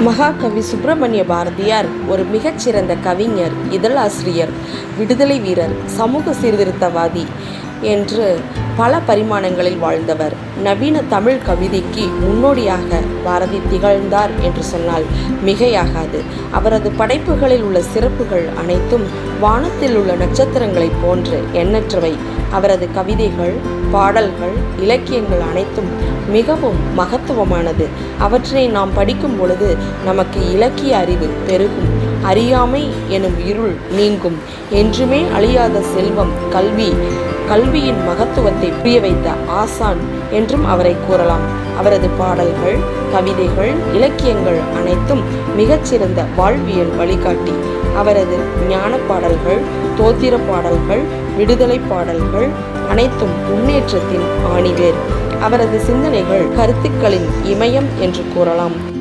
மகாகவி சுப்பிரமணிய பாரதியார் ஒரு மிகச்சிறந்த கவிஞர், இதழாசிரியர், விடுதலை வீரர், சமூக சீர்திருத்தவாதி என்று பல பரிமாணங்களில் வாழ்ந்தவர். நவீன தமிழ் கவிதைக்கு முன்னோடியாக பாரதி திகழ்ந்தார் என்று சொன்னால் மிகையாகாது. அவரது படைப்புகளில் உள்ள சிறப்புகள் அனைத்தும் வானத்தில் உள்ள நட்சத்திரங்களைப் போன்று எண்ணற்றவை. அவரது கவிதைகள், பாடல்கள், இலக்கியங்கள் அனைத்தும் மிகவும் மகத்துவமானது. அவற்றை நாம் படிக்கும் பொழுது நமக்கு இலக்கிய அறிவு பெருகும். அறியாமை எனும் இருள் நீங்கும். என்றுமே அழியாத செல்வம் கல்வி. கல்வியின் மகத்துவத்தை புரிய வைத்த ஆசான் என்றும் அவரை கூறலாம். அவரது பாடல்கள், கவிதைகள், இலக்கியங்கள் அனைத்தும் மிகச்சிறந்த வாழ்வியல் வழிகாட்டி. அவரது ஞான பாடல்கள், தோத்திர பாடல்கள், விடுதலை பாடல்கள் அனைத்தும் முன்னேற்றத்தின் ஆணிவேர். அவரது சிந்தனைகள் கருத்துக்களின் இமயம் என்று கூறலாம்.